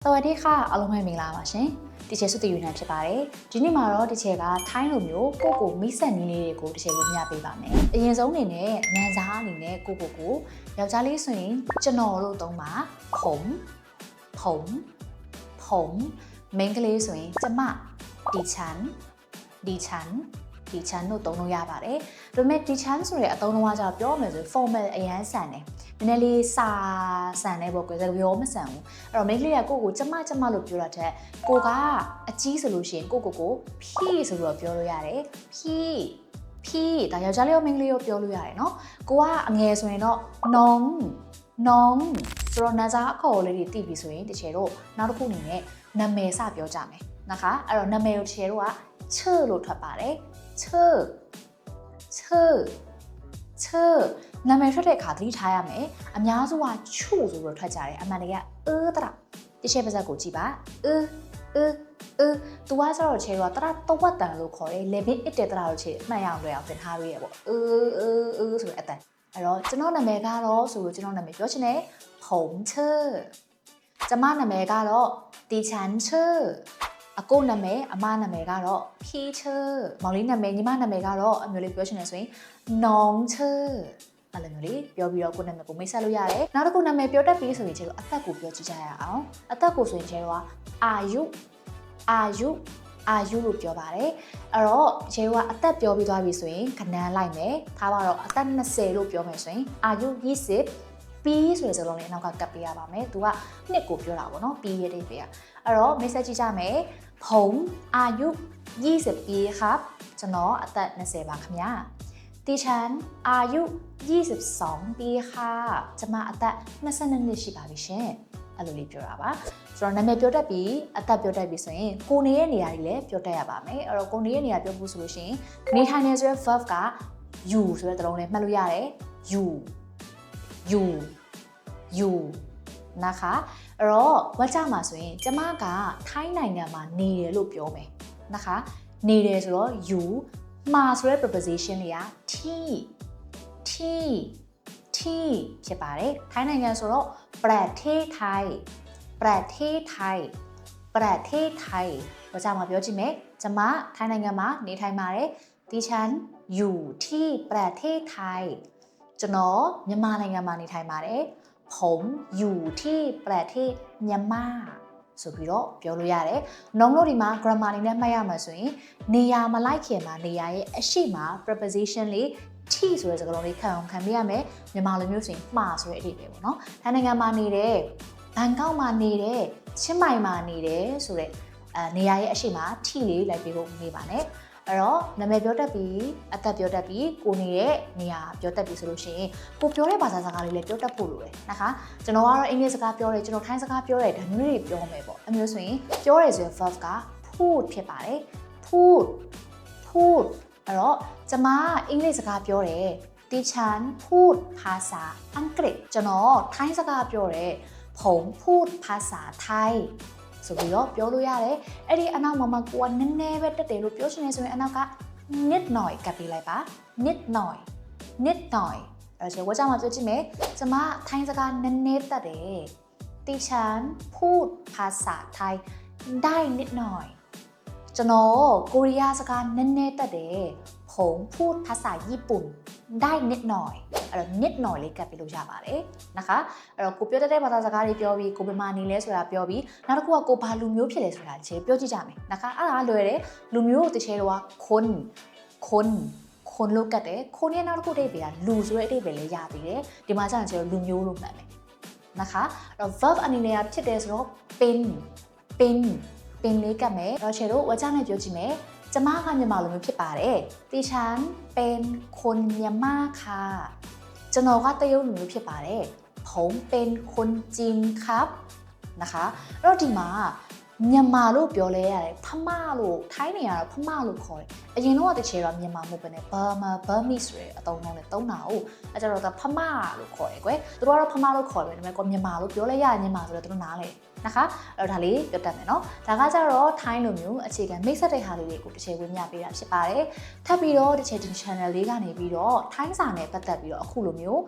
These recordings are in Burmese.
สวัสดีค่ะအားလုံးပဲမင်္ဂလာပါရှင်ဒီချေစုတည်ယူနေဖြစ်ပါတယ်ဒီနေ့မှာတော့ဒီချေကထိုင်းလိုမျိုးကိုမိတ်ဆက်နီးလေးတွေကိုဒီချေကိုမျှပေးပါမယ်အရင်ဆုံးအနေနဲ့နန်စားအနေနဲ့ကိုယောက်ျားလေးဆိုရင်ကျွန်တော်လို့သုံးပါผมမိန်းကလေးဆိုရင်ကျမဒီချန်လို့သုံးလို့ရပါတယ်ဒါပေမဲ့ဒီချန်ဆိုတဲ့အသုံးအနှုန်းကကျတော့ပြောမယ်ဆို formal အရန်ဆန်တယ်နည်းနည်းလေးစာဆန်နေပေါ့ကွယ်ပြောမဆန်ဘူးအဲ့တော့မိန်းကလေးကကိုကျမလို့ပြောတာတဲ့ကိုကအကြီးဆိုလို့ရှိရင်ကိုဖြီးဆိုလို့ပြောလို့ရတယ်ဖြီးဒါယောက်ျားလေးရောမိန်းကလေးရောပြောလို့ရတယ်နော်ကိုကအငယ်ဆိုရင်တော့နောင်ဆိုတော့နာဇာအခေါ်လေးတွေသိပြီဆိုရင်တချေတော့နောက်တစ်ခုအနေနဲ့နာမည်စပြောကြမယ်นะคะအဲ့တော့နာမည်ကိုတချေတော့ကချើလို့ထွက်ပါတယ်ချើနာမည်ထွက်တဲ့အခါသတိထားရမယ်အများစုကချုဆိုပြီးထွက်ကြတယ်အမှန်တကယ်တရတချေပါဇက်ကိုကြည့်ပါသူကဆိုတော့ချေတော့တရတဝတ်တန်လို့ခေါ်တယ်လေဘင်းအစ်တဲ့တရလို့ချေအမှန်ရအောင်လွယ်အောင်သင်ထားရရပေါ့ဆိုတဲ့အတန်အဲ့တော့ကျွန်တော်နာမည်ကတော့ဆိုလို့ကျွန်တော်နာမည်ပြောချင်တယ်ผงเชอကျမနာမည်ကတော့တီချန်เชอအကိုနာမည်အမနာမည်ကတော့ဖီချာမောင်လေးနာမည်ညီမနာမည်ကတော့အမျိုးလေးပြောချင်တယ်ဆိုရင်နောင်ချာအဲ့လိုမျိုးလေးပြောပြီးတော့ကိုနာမည်ကိုမိတ်ဆက်လို့ရတယ်နောက်တစ်ခုနာမည်ပြောတတ်ပြီးဆိုရင်ကျတော့အသက်ကိုပြောကြည့်ကြရအောင်အသက်ကိုဆိုရင်ကျတော့အာယုလို့ပြောပါတယ်အဲ့တော့ကျတော့အသက်ပြောပြီးသွားပြီဆိုရင်ခဏန်းလိုက်မယ်ထားပါတော့အသက်20လို့ပြောမယ်ဆိုရင်အာယု20ပြီးဆိုတဲ့စကားလုံးလေးအနောက်ကကပ်ပေးရပါမယ်သူကနှစ်ကိုပြောတာပေါ့နော်ပြီးရတဲ့ပေးရအဲ့တော့ message ကြည့်ကြမယ်ผมอายุ20ปีครับကျွန်တော်အသက်20ပါခင်ဗျာดิฉันอายุ22ปีค่ะကျွန်မအသက်22နှစ်ရှိပါပြီရှင်အဲ့လိုလေးပြောတာပါဆိုတော့နာမည်ပြောတတ်ပြီးအသက်ပြောတတ်ပြီးဆိုရင်ကိုနေရဲ့နေရာကြီးလည်းပြောတတ်ရပါမယ်အဲ့တော့ကိုနေရဲ့နေရာပြောဖို့ဆိုလို့ရှိရင်နေထိုင်နေဆိုတဲ့ verb က you ဆိုတဲ့သလုံးလေးမှတ်လို့ရတယ် youนะคะအဲ့တော့ဝါကြမှာဆိုရင်ကျမကထိုင်းနိုင်ငံမှာနေတယ်လို့ပြောမယ်นะคะနေတယ်ဆိုတော့ you မှာဆိုတဲ့ preposition တွေက t ဖြစ်ပါတယ်ထိုင်းနိုင်ငံဆိုတော့ประเทศไทยဝါကြမှာပြောကြည့်မယ်ကျမထိုင်းနိုင်ငံမှာနေထိုင်ပါတယ်ดิฉันอยู่ที่ประเทศไทยကျွန်တော်မြန်မာနိုင်ငံမှာနေထိုင်ပါတယ်ผมอยู่ที่ประเทศမြန်မာဆိုပြီးတော့ပြောလို့ရတယ်။နောင်လို့ဒီမှာ grammar လေးနဲ့မှတ်ရမှာဆိုရင်နေရာမလိုက်ခင်မှာနေရာရဲ့အရှိမ preposition လေး t ဆိုတဲ့စကားလုံးလေးခံအောင်ခံပေးရမယ်။မြန်မာလိုမျိုးဆိုရင်မှားဆိုတဲ့အဓိပ္ပာယ်ပေါ့နော်။ထိုင်းနိုင်ငံမှာနေတယ်၊ဘန်ကောက်မှာနေတယ်၊ချင်းမိုင်မှာနေတယ်ဆိုတဲ့နေရာရဲ့အရှိမ t လေးလိုက်ပေးဖို့မေးပါနဲ့။အဲ့တော့နာမည်ပြောတတ်ပြီးအသက်ပြောတတ်ပြီးကိုနေတဲ့နေရာပြောတတ်ပြီးဆိုလို့ရှိရင်ကိုပြောတဲ့ဘာသာစကားလေးလည်းပြောတတ်ဖို့လိုတယ်นะคะကျွန်တော်ကတော့အင်္ဂလိပ်စကားပြောတယ်ကျွန်တော်ထိုင်းစကားပြောတယ်ဒါမျိုးတွေပြောမယ်ပေါ့အမျိုးဆိုရင်ပြောရဲဆိုရင် verb က พูดဖြစ်ပါတယ် พูดအဲ့တော့ကျွန်မအင်္ဂလိပ်စကားပြောတယ်ดิฉันพูดภาษาอังกฤษကျွန်တော်ထိုင်းစကားပြောတယ်ผมพูดภาษาไทยဆိုပြီးတော့ပြောလို့ရတယ်အဲ့ဒီအနောက်မှာကိုကနည်းနည်းပဲတက်တယ်လို့ပြောချင်နေဆိုရင်အနောက်က nit noi ကပ်ပေးလိုက်ပါ nit noi အဲ့ဒါဝါကြမှာပြောကြည့်မယ်ကျမထိုင်းစကားနည်းနည်းတက်တယ်ดิฉันพูดภาษาไทยได้นิดหน่อยကျွန်တော်ကိုရီးယားစကားနည်းနည်းတက်တယ်ผมพูดภาษาญี่ปุ่นได้นิดหน่อยအဲ့တော့ nit noi လေးကပ်ပြီးလို့ရပါတယ်นะคะအဲ့တော့ကိုပြောတတ်တဲ့ဘာသာစကားတွေပြောပြီးကိုဘယ်မှာနေလဲဆိုတာပြောပြီးနောက်တစ်ခုကကိုဘာလူမျိုးဖြစ်လဲဆိုတာခြေပြောကြည့်ကြမယ်นะคะအဲ့ဒါလွယ်တယ်လူမျိုးကိုတစ်ချေတော့คนလို့ကတ်တယ်คนရဲ့နောက်တစ်ခုအဓိပ္ပာယ်ကလူဆိုတဲ့အဓိပ္ပာယ်လေးရပြီးတယ်ဒီမှာကျရင်ခြေတော့လူမျိုးလို့မှတ်မယ်นะคะအဲ့တော့ verb အနေနဲ့ဖြစ်တယ်ဆိုတော့ပင်လေးကတ်မယ်တော့ခြေတော့ဝါကြနဲ့ပြောကြည့်မယ်ကျမကမြန်မာလိုမျိုးဖြစ်ပါတယ်ดิฉันเป็นคนမြန်မာค่ะကျွန်တော်ကတရုတ်လူမျိုးဖြစ်ပါတယ်ผมเป็นคนจีนครับนะคะအဲ့တော့ဒီမှာမြန်မာလို့ပြောလဲရတယ်ဖမလို့ထိုင်းနေရတော့ဖမလို့ခေါ်တယ်အ အရင်တော့တချေတော့မြန်မာမဟုတ်ဘဲနဲ့ Burmese ဆိုတဲ့အသုံးလုံးနဲ့သုံးတာကိုအဲကြတော့ဖမလို့ခေါ်တယ်ကွယ်သူတို့ကတော့ဖမလို့ခေါ်တယ်ဒါပေမဲ့ကိုမြန်မာလို့ပြောလိုက်ရမြန်မာဆိုတော့သူတို့နားလေนะคะအဲ့တော့ဒါလေးပြောတတ်မယ်เนาะဒါကကြတော့ထိုင်းလိုမျိုးအခြေခံမိတ်ဆက်တဲ့ဟာလေးတွေကိုတစ်ချိန်ဝင်ပြပေးတာဖြစ်ပါတယ်ထပ်ပြီးတော့တစ်ချိန်ဒီ channel လေးကနေပြီးတော့ထိုင်းစာနဲ့ပတ်သက်ပြီးတော့အခုလိုမျိုး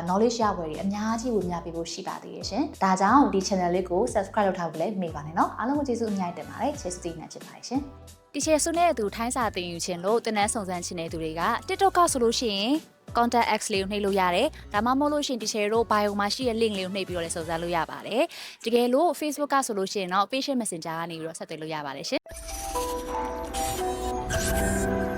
knowledge ရဝယ်တွေအများကြီးဝင်ပြပေးဖို့ရှိပါသေးတယ်ရှင်ဒါကြောင့်ဒီ channel လေးကို subscribe လုပ်ထားဖို့လည်းမေ့ပါနဲ့เนาะအားလုံးကိုကျေးဇူးအများကြီးတင်ပါတယ်ချစ်စတီနဲ့ချစ်ပါတယ်ရှင်တီချယ်ဆုနဲ့အတူထိုင်းစာသင်ယူခြင်းလို့တင်နန်းစုံစမ်းခြင်းတဲ့သူတွေက TikTok ကဆိုလို့ရှိရင် contact X လေးကိုနှိပ်လို့ရတယ်ဒါမှမဟုတ်လို့ရှိရင်တီချယ်တို့ bio မှာရှိတဲ့ link လေးကိုနှိပ်ပြီးတော့လည်းစုံစမ်းလို့ရပါတယ်တကယ်လို့ Facebook ကဆိုလို့ရှိရင်တော့ patient messenger ကနေပြီးတော့ဆက်သွယ်လို့ရပါတယ်ရှင်